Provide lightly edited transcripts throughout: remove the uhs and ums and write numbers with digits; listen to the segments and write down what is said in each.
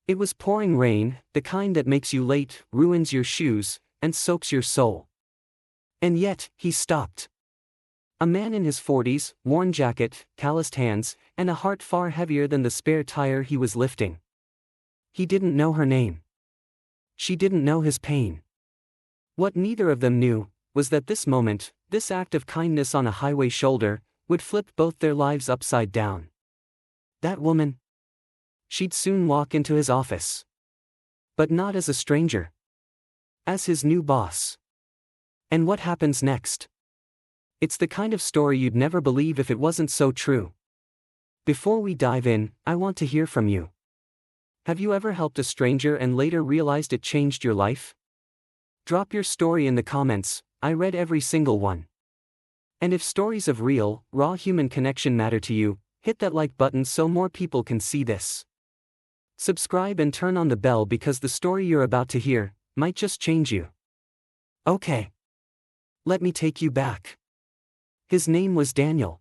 It was pouring rain, the kind that makes you late, ruins your shoes, and soaks your soul. And yet, he stopped. A man in his 40s, worn jacket, calloused hands, and a heart far heavier than the spare tire he was lifting. He didn't know her name. She didn't know his pain. What neither of them knew was that this moment, this act of kindness on a highway shoulder, would flip both their lives upside down. That woman? She'd soon walk into his office. But not as a stranger. As his new boss. And what happens next? It's the kind of story you'd never believe if it wasn't so true. Before we dive in, I want to hear from you. Have you ever helped a stranger and later realized it changed your life? Drop your story in the comments. I read every single one. And if stories of real, raw human connection matter to you, hit that like button so more people can see this. Subscribe and turn on the bell because the story you're about to hear might just change you. Okay. Let me take you back. His name was Daniel.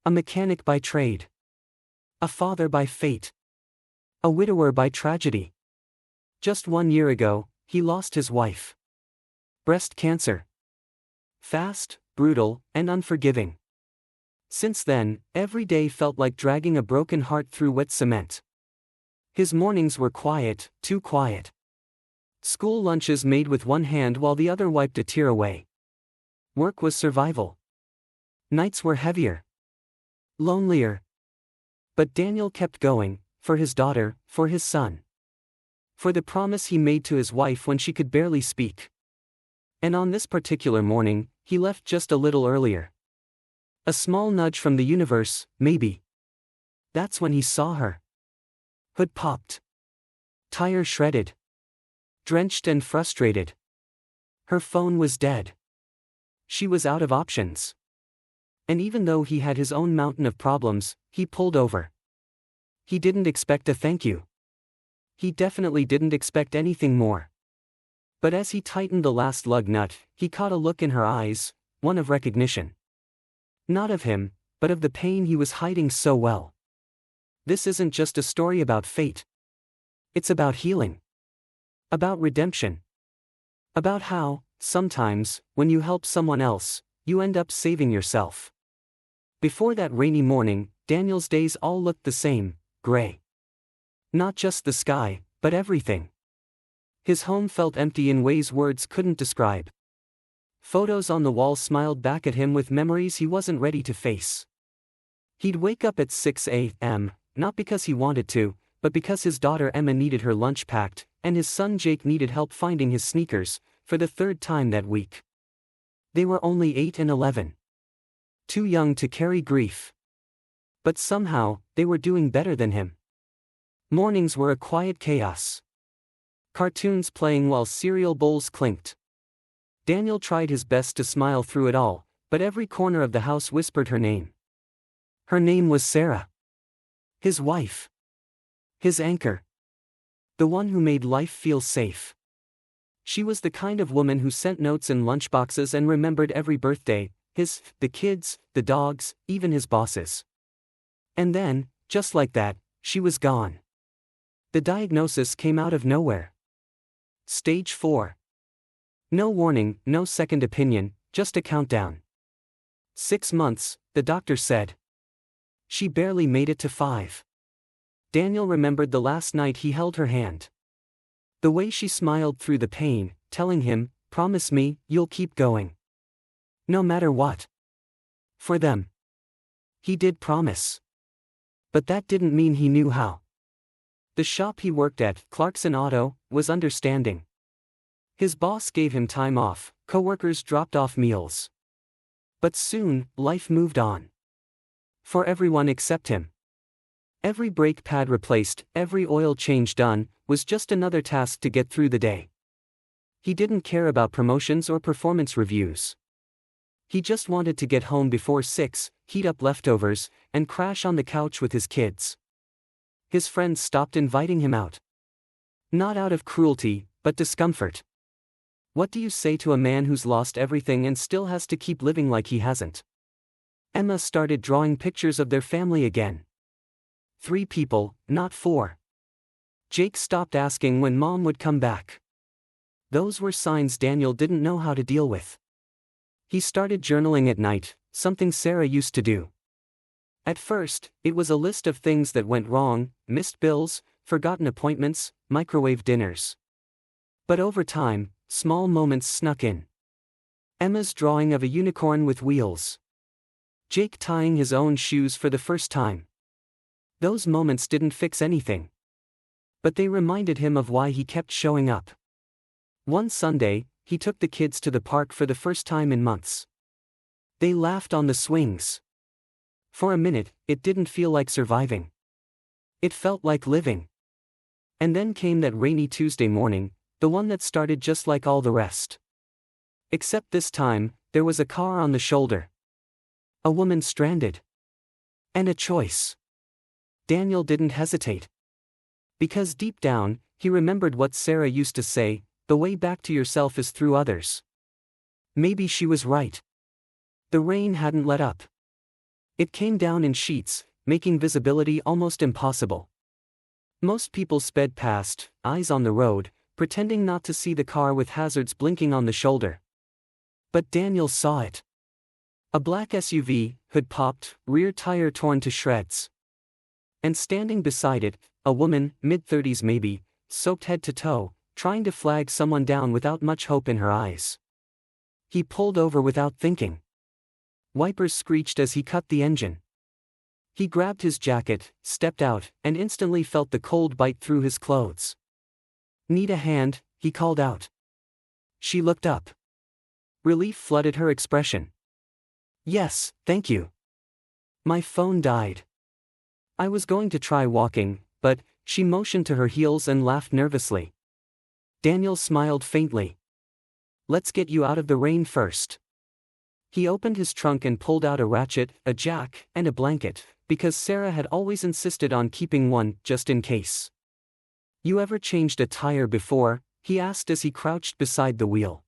A mechanic by trade. A father by fate. A widower by tragedy. Just 1 year ago, he lost his wife. Breast cancer. Fast, brutal, and unforgiving. Since then, every day felt like dragging a broken heart through wet cement. His mornings were quiet, too quiet. School lunches made with one hand while the other wiped a tear away. Work was survival. Nights were heavier. Lonelier. But Daniel kept going, for his daughter, for his son. For the promise he made to his wife when she could barely speak. And on this particular morning, he left just a little earlier. A small nudge from the universe, maybe. That's when he saw her. Hood popped. Tire shredded. Drenched and frustrated. Her phone was dead. She was out of options. And even though he had his own mountain of problems, he pulled over. He didn't expect a thank you. He definitely didn't expect anything more. But as he tightened the last lug nut, he caught a look in her eyes, one of recognition. Not of him, but of the pain he was hiding so well. This isn't just a story about fate. It's about healing. About redemption. About how, sometimes, when you help someone else, you end up saving yourself. Before that rainy morning, Daniel's days all looked the same, gray. Not just the sky, but everything. His home felt empty in ways words couldn't describe. Photos on the wall smiled back at him with memories he wasn't ready to face. He'd wake up at 6 a.m., not because he wanted to, but because his daughter Emma needed her lunch packed, and his son Jake needed help finding his sneakers, for the third time that week. They were only 8 and 11. Too young to carry grief. But somehow, they were doing better than him. Mornings were a quiet chaos. Cartoons playing while cereal bowls clinked. Daniel tried his best to smile through it all, but every corner of the house whispered her name. Her name was Sarah. His wife. His anchor. The one who made life feel safe. She was the kind of woman who sent notes in lunchboxes and remembered every birthday, the kids, the dogs, even his bosses. And then, just like that, she was gone. The diagnosis came out of nowhere. Stage 4. No warning, no second opinion, just a countdown. 6 months, the doctor said. She barely made it to 5. Daniel remembered the last night he held her hand. The way she smiled through the pain, telling him, "Promise me, you'll keep going. No matter what." For them. He did promise. But that didn't mean he knew how. The shop he worked at, Clarkson Auto, was understanding. His boss gave him time off, coworkers dropped off meals. But soon, life moved on. For everyone except him. Every brake pad replaced, every oil change done, was just another task to get through the day. He didn't care about promotions or performance reviews. He just wanted to get home before 6, heat up leftovers, and crash on the couch with his kids. His friends stopped inviting him out. Not out of cruelty, but discomfort. What do you say to a man who's lost everything and still has to keep living like he hasn't? Emma started drawing pictures of their family again. 3 people, not 4. Jake stopped asking when Mom would come back. Those were signs Daniel didn't know how to deal with. He started journaling at night, something Sarah used to do. At first, it was a list of things that went wrong: missed bills, forgotten appointments, microwave dinners. But over time, small moments snuck in. Emma's drawing of a unicorn with wheels. Jake tying his own shoes for the first time. Those moments didn't fix anything. But they reminded him of why he kept showing up. One Sunday, he took the kids to the park for the first time in months. They laughed on the swings. For a minute, it didn't feel like surviving. It felt like living. And then came that rainy Tuesday morning, the one that started just like all the rest. Except this time, there was a car on the shoulder. A woman stranded. And a choice. Daniel didn't hesitate. Because deep down, he remembered what Sarah used to say: the way back to yourself is through others. Maybe she was right. The rain hadn't let up. It came down in sheets, making visibility almost impossible. Most people sped past, eyes on the road, pretending not to see the car with hazards blinking on the shoulder. But Daniel saw it. A black SUV, hood popped, rear tire torn to shreds. And standing beside it, a woman, mid-30s maybe, soaked head to toe, trying to flag someone down without much hope in her eyes. He pulled over without thinking. Wipers screeched as he cut the engine. He grabbed his jacket, stepped out, and instantly felt the cold bite through his clothes. "Need a hand?" he called out. She looked up. Relief flooded her expression. "Yes, thank you. My phone died. I was going to try walking, but..." She motioned to her heels and laughed nervously. Daniel smiled faintly. "Let's get you out of the rain first." He opened his trunk and pulled out a ratchet, a jack, and a blanket, because Sarah had always insisted on keeping one, just in case. "You ever changed a tire before?" he asked as he crouched beside the wheel.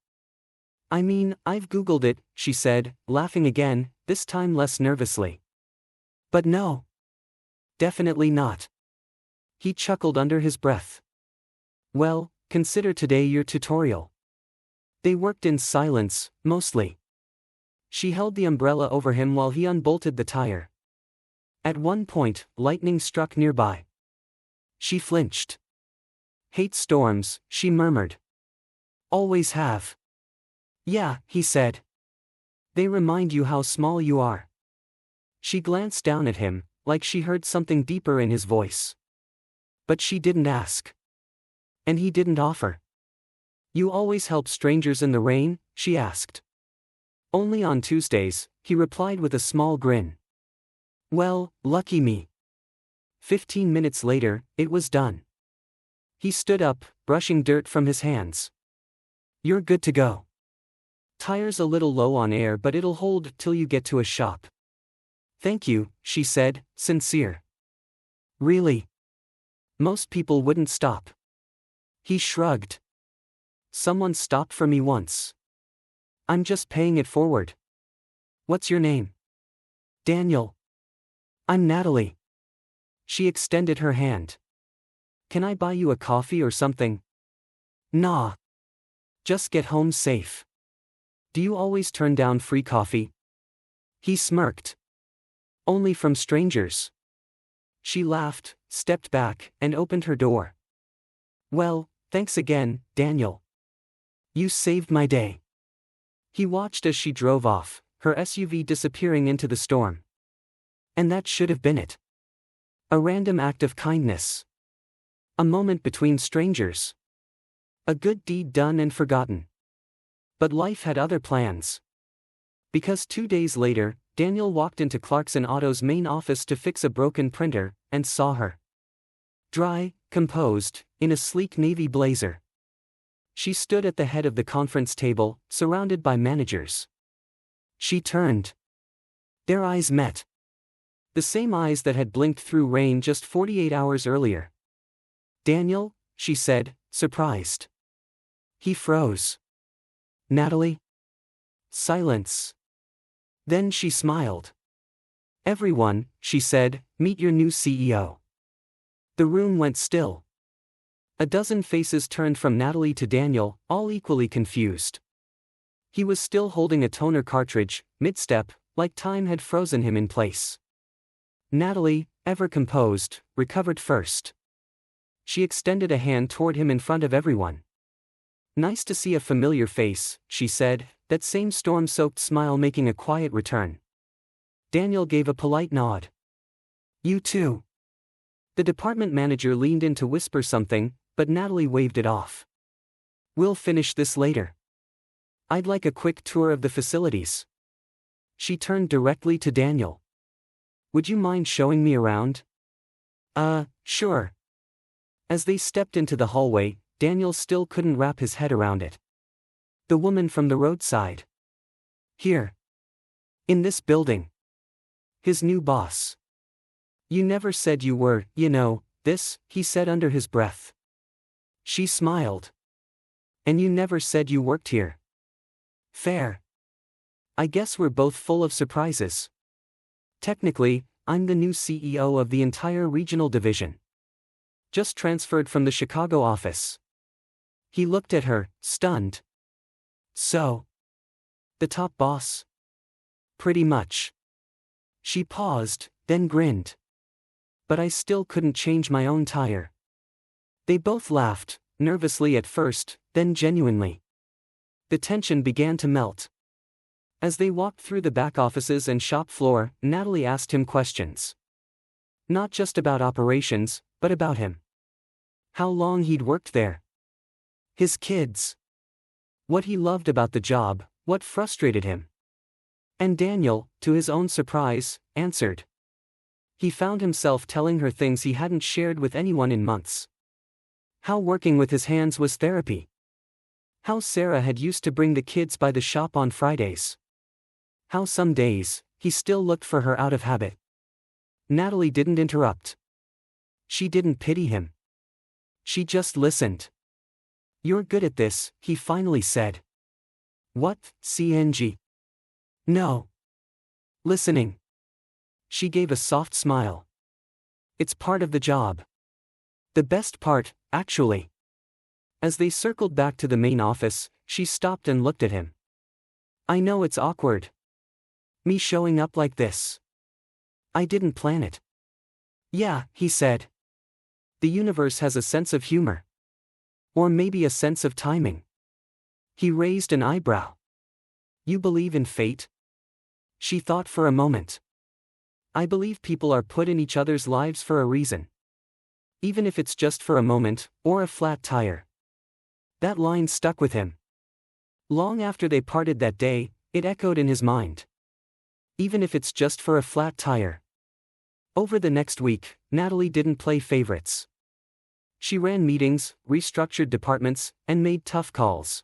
"I mean, I've Googled it," she said, laughing again, this time less nervously. "But no. Definitely not." He chuckled under his breath. "Well, consider today your tutorial." They worked in silence, mostly. She held the umbrella over him while he unbolted the tire. At one point, lightning struck nearby. She flinched. "Hate storms," she murmured. "Always have." "Yeah," he said. "They remind you how small you are." She glanced down at him, like she heard something deeper in his voice. But she didn't ask. And he didn't offer. "You always help strangers in the rain?" she asked. "Only on Tuesdays," he replied with a small grin. "Well, lucky me." 15 minutes later, it was done. He stood up, brushing dirt from his hands. "You're good to go. Tire's a little low on air, but it'll hold till you get to a shop." "Thank you," she said, sincere. "Really? Most people wouldn't stop." He shrugged. "Someone stopped for me once. I'm just paying it forward." "What's your name?" "Daniel." "I'm Natalie." She extended her hand. "Can I buy you a coffee or something?" "Nah. Just get home safe." "Do you always turn down free coffee?" He smirked. "Only from strangers." She laughed, stepped back, and opened her door. "Well, thanks again, Daniel. You saved my day." He watched as she drove off, her SUV disappearing into the storm. And that should have been it. A random act of kindness. A moment between strangers. A good deed done and forgotten. But life had other plans. Because 2 days later, Daniel walked into Clarkson Auto's main office to fix a broken printer, and saw her. Dry, composed, in a sleek navy blazer. She stood at the head of the conference table, surrounded by managers. She turned. Their eyes met. The same eyes that had blinked through rain just 48 hours earlier. "Daniel?" she said, surprised. He froze. "Natalie?" Silence. Then she smiled. "Everyone," she said, "meet your new CEO." The room went still. A dozen faces turned from Natalie to Daniel, all equally confused. He was still holding a toner cartridge, mid-step, like time had frozen him in place. Natalie, ever composed, recovered first. She extended a hand toward him in front of everyone. "Nice to see a familiar face," she said, that same storm-soaked smile making a quiet return. Daniel gave a polite nod. "You too." The department manager leaned in to whisper something, but Natalie waved it off. "We'll finish this later. I'd like a quick tour of the facilities." She turned directly to Daniel. "Would you mind showing me around?" Sure." As they stepped into the hallway, Daniel still couldn't wrap his head around it. "The woman from the roadside. Here. In this building. His new boss. You never said you were, this," he said under his breath. She smiled. "And you never said you worked here." "Fair. I guess we're both full of surprises. Technically, I'm the new CEO of the entire regional division. Just transferred from the Chicago office." He looked at her, stunned. "So? The top boss?" "Pretty much." She paused, then grinned. "But I still couldn't change my own tire." They both laughed, nervously at first, then genuinely. The tension began to melt. As they walked through the back offices and shop floor, Natalie asked him questions. Not just about operations, but about him. How long he'd worked there. His kids. What he loved about the job, what frustrated him. And Daniel, to his own surprise, answered. He found himself telling her things he hadn't shared with anyone in months. How working with his hands was therapy. How Sarah had used to bring the kids by the shop on Fridays. How some days, he still looked for her out of habit. Natalie didn't interrupt. She didn't pity him. She just listened. "You're good at this," he finally said. "What, CNG?" "No. Listening." She gave a soft smile. "It's part of the job. The best part, actually." As they circled back to the main office, she stopped and looked at him. "I know it's awkward. Me showing up like this. I didn't plan it." "Yeah," he said. "The universe has a sense of humor. Or maybe a sense of timing." He raised an eyebrow. "You believe in fate?" She thought for a moment. "I believe people are put in each other's lives for a reason. Even if it's just for a moment, or a flat tire." That line stuck with him. Long after they parted that day, it echoed in his mind. Even if it's just for a flat tire. Over the next week, Natalie didn't play favorites. She ran meetings, restructured departments, and made tough calls.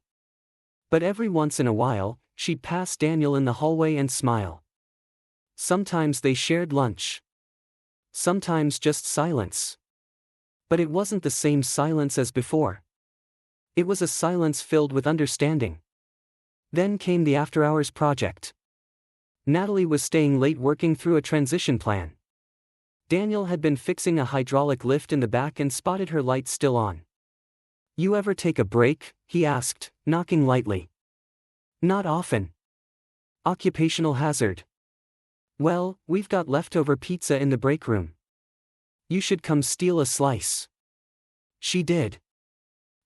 But every once in a while, she'd pass Daniel in the hallway and smile. Sometimes they shared lunch. Sometimes just silence. But it wasn't the same silence as before. It was a silence filled with understanding. Then came the after-hours project. Natalie was staying late working through a transition plan. Daniel had been fixing a hydraulic lift in the back and spotted her lights still on. "You ever take a break?" he asked, knocking lightly. "Not often." "Occupational hazard." "Well, we've got leftover pizza in the break room. You should come steal a slice." She did.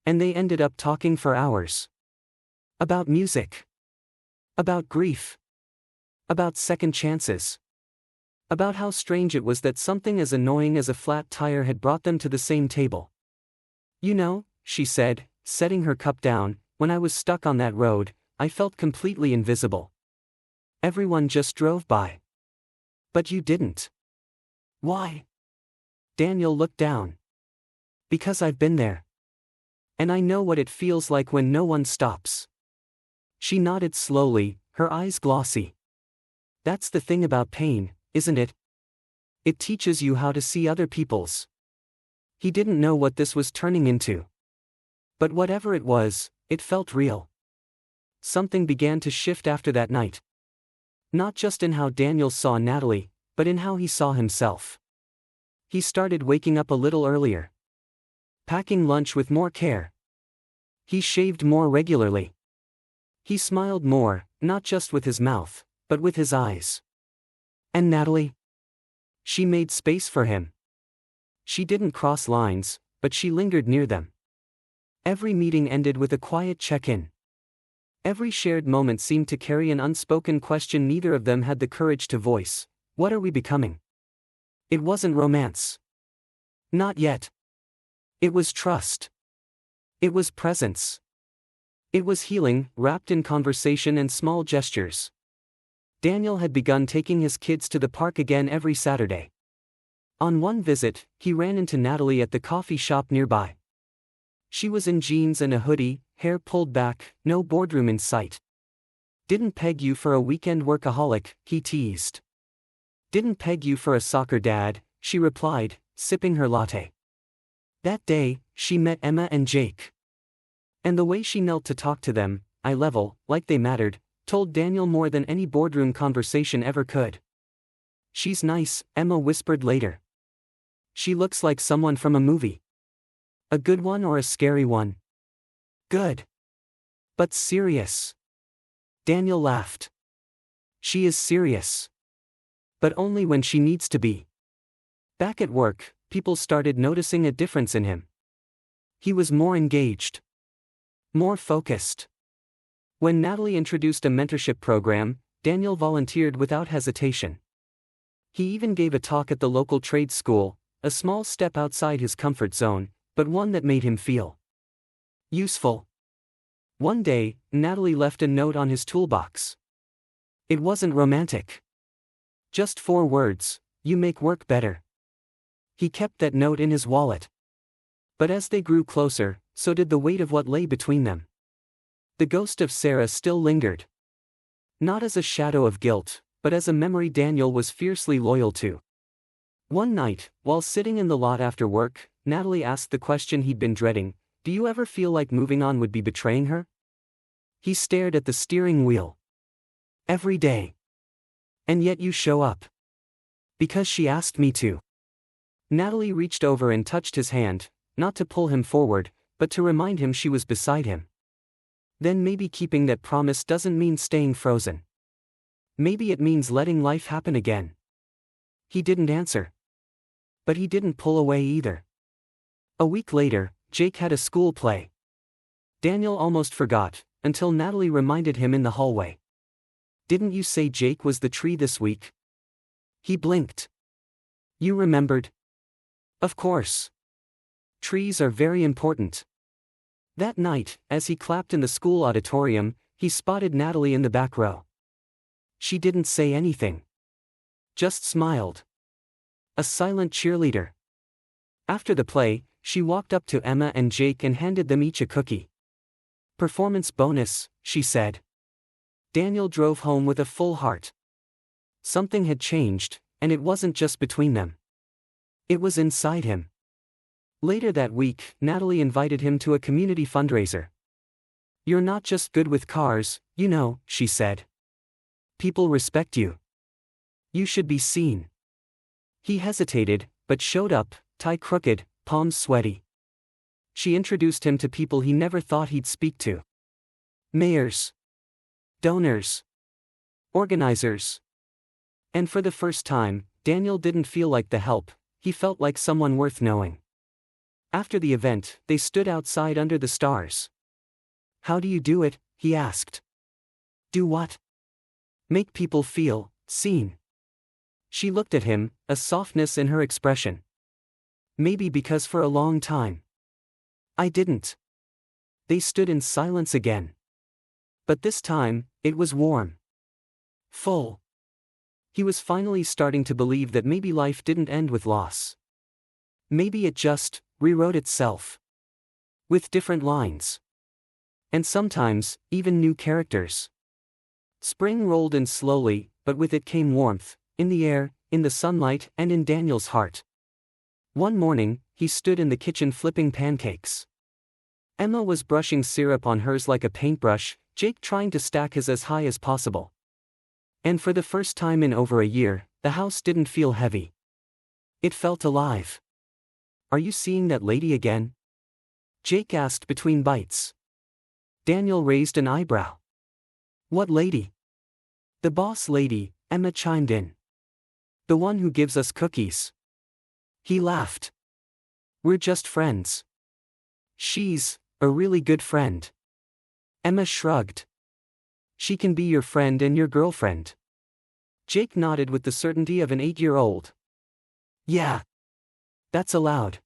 And they ended up talking for hours. About music. About grief. About second chances. About how strange it was that something as annoying as a flat tire had brought them to the same table. "You know," she said, setting her cup down, "when I was stuck on that road, I felt completely invisible. Everyone just drove by. But you didn't." "Why?" Daniel looked down. "Because I've been there. And I know what it feels like when no one stops." She nodded slowly, her eyes glossy. "That's the thing about pain, isn't it? It teaches you how to see other people's." He didn't know what this was turning into. But whatever it was, it felt real. Something began to shift after that night. Not just in how Daniel saw Natalie, but in how he saw himself. He started waking up a little earlier. packing lunch with more care. He shaved more regularly. He smiled more, not just with his mouth, but with his eyes. And Natalie? She made space for him. She didn't cross lines, but she lingered near them. Every meeting ended with a quiet check-in. Every shared moment seemed to carry an unspoken question neither of them had the courage to voice. What are we becoming? It wasn't romance. Not yet. It was trust. It was presence. It was healing, wrapped in conversation and small gestures. Daniel had begun taking his kids to the park again every Saturday. On one visit, he ran into Natalie at the coffee shop nearby. She was in jeans and a hoodie, hair pulled back, no boardroom in sight. Didn't peg you for a weekend workaholic, he teased. Didn't peg you for a soccer dad, she replied, sipping her latte. That day, she met Emma and Jake. And the way she knelt to talk to them, eye level, like they mattered, told Daniel more than any boardroom conversation ever could. She's nice, Emma whispered later. She looks like someone from a movie. A good one or a scary one? Good. But serious. Daniel laughed. She is serious. But only when she needs to be. Back at work, people started noticing a difference in him. He was more engaged. More focused. When Natalie introduced a mentorship program, Daniel volunteered without hesitation. He even gave a talk at the local trade school, a small step outside his comfort zone, but one that made him feel useful. One day, Natalie left a note on his toolbox. It wasn't romantic. Just 4 words, you make work better. He kept that note in his wallet. But as they grew closer, so did the weight of what lay between them. The ghost of Sarah still lingered. Not as a shadow of guilt, but as a memory Daniel was fiercely loyal to. One night, while sitting in the lot after work, Natalie asked the question he'd been dreading, do you ever feel like moving on would be betraying her? He stared at the steering wheel. Every day. And yet you show up. Because she asked me to. Natalie reached over and touched his hand, not to pull him forward, but to remind him she was beside him. Then maybe keeping that promise doesn't mean staying frozen. Maybe it means letting life happen again. He didn't answer. But he didn't pull away either. A week later, Jake had a school play. Daniel almost forgot, until Natalie reminded him in the hallway. Didn't you say Jake was the tree this week? He blinked. You remembered? Of course. Trees are very important. That night, as he clapped in the school auditorium, he spotted Natalie in the back row. She didn't say anything. Just smiled. A silent cheerleader. After the play, she walked up to Emma and Jake and handed them each a cookie. Performance bonus, she said. Daniel drove home with a full heart. Something had changed, and it wasn't just between them. It was inside him. Later that week, Natalie invited him to a community fundraiser. You're not just good with cars, you know, she said. People respect you. You should be seen. He hesitated, but showed up, tie crooked, palms sweaty. She introduced him to people he never thought he'd speak to. Mayors. Donors. Organizers. And for the first time, Daniel didn't feel like the help, he felt like someone worth knowing. After the event, they stood outside under the stars. How do you do it? He asked. Do what? Make people feel seen. She looked at him, a softness in her expression. Maybe because for a long time. I didn't. They stood in silence again. But this time, it was warm. Full. He was finally starting to believe that maybe life didn't end with loss. Maybe it just rewrote itself. With different lines. And sometimes, even new characters. Spring rolled in slowly, but with it came warmth, in the air, in the sunlight, and in Daniel's heart. One morning, he stood in the kitchen flipping pancakes. Emma was brushing syrup on hers like a paintbrush, Jake trying to stack his as high as possible. And for the first time in over a year, the house didn't feel heavy. It felt alive. Are you seeing that lady again? Jake asked between bites. Daniel raised an eyebrow. What lady? The boss lady, Emma chimed in. The one who gives us cookies. He laughed. We're just friends. She's a really good friend. Emma shrugged. She can be your friend and your girlfriend. Jake nodded with the certainty of an 8-year-old. Yeah. That's allowed.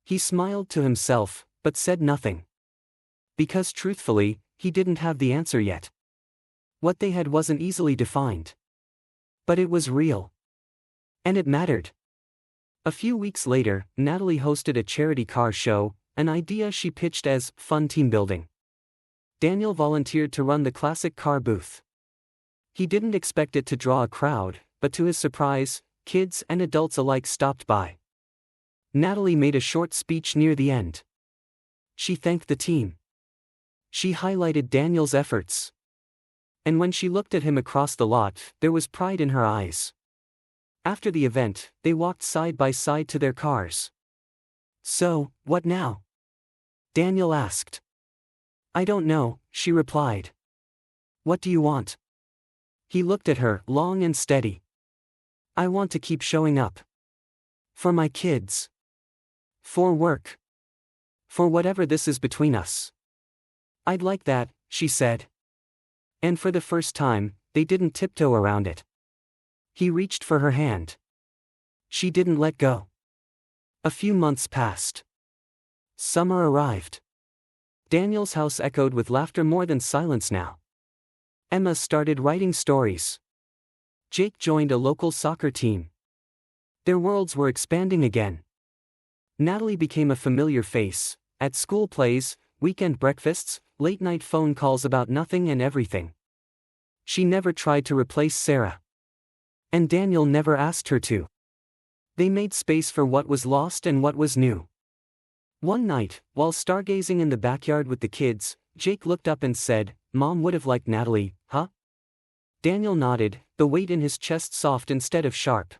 He smiled to himself, but said nothing. Because truthfully, he didn't have the answer yet. What they had wasn't easily defined. But it was real. And it mattered. A few weeks later, Natalie hosted a charity car show, an idea she pitched as fun team building. Daniel volunteered to run the classic car booth. He didn't expect it to draw a crowd, but to his surprise, kids and adults alike stopped by. Natalie made a short speech near the end. She thanked the team. She highlighted Daniel's efforts. And when she looked at him across the lot, there was pride in her eyes. After the event, they walked side by side to their cars. So, what now? Daniel asked. I don't know, she replied. What do you want? He looked at her, long and steady. I want to keep showing up. For my kids. For work. For whatever this is between us. I'd like that, she said. And for the first time, they didn't tiptoe around it. He reached for her hand. She didn't let go. A few months passed. Summer arrived. Daniel's house echoed with laughter more than silence now. Emma started writing stories. Jake joined a local soccer team. Their worlds were expanding again. Natalie became a familiar face, at school plays, weekend breakfasts, late-night phone calls about nothing and everything. She never tried to replace Sarah. And Daniel never asked her to. They made space for what was lost and what was new. One night, while stargazing in the backyard with the kids, Jake looked up and said, Mom would have liked Natalie, huh? Daniel nodded, the weight in his chest soft instead of sharp.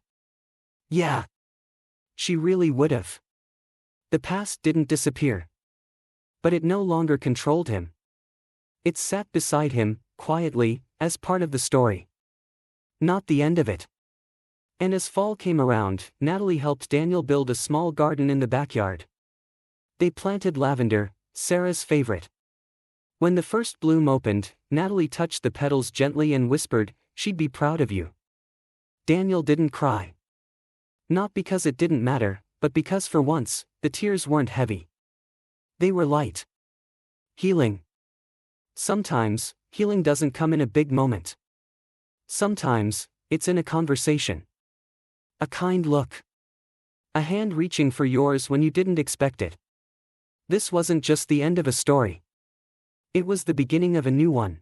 Yeah. She really would have. The past didn't disappear. But it no longer controlled him. It sat beside him, quietly, as part of the story. Not the end of it. And as fall came around, Natalie helped Daniel build a small garden in the backyard. They planted lavender, Sarah's favorite. When the first bloom opened, Natalie touched the petals gently and whispered, she'd be proud of you. Daniel didn't cry. Not because it didn't matter, but because for once, the tears weren't heavy. They were light. Healing. Sometimes, healing doesn't come in a big moment. Sometimes, it's in a conversation. A kind look. A hand reaching for yours when you didn't expect it. This wasn't just the end of a story. It was the beginning of a new one.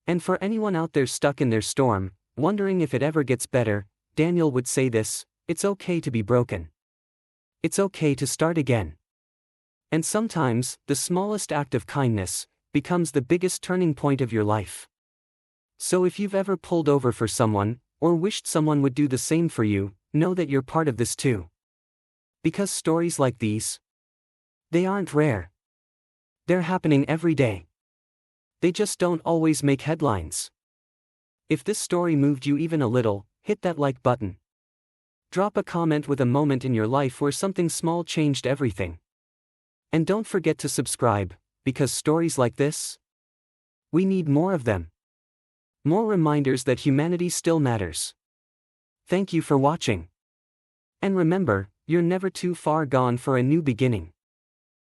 And for anyone out there stuck in their storm, wondering if it ever gets better, Daniel would say this, it's okay to be broken. It's okay to start again. And sometimes, the smallest act of kindness becomes the biggest turning point of your life. So if you've ever pulled over for someone, or wished someone would do the same for you, know that you're part of this too. Because stories like these, they aren't rare. They're happening every day. They just don't always make headlines. If this story moved you even a little, hit that like button. Drop a comment with a moment in your life where something small changed everything. And don't forget to subscribe, because stories like this, we need more of them. More reminders that humanity still matters. Thank you for watching. And remember, you're never too far gone for a new beginning.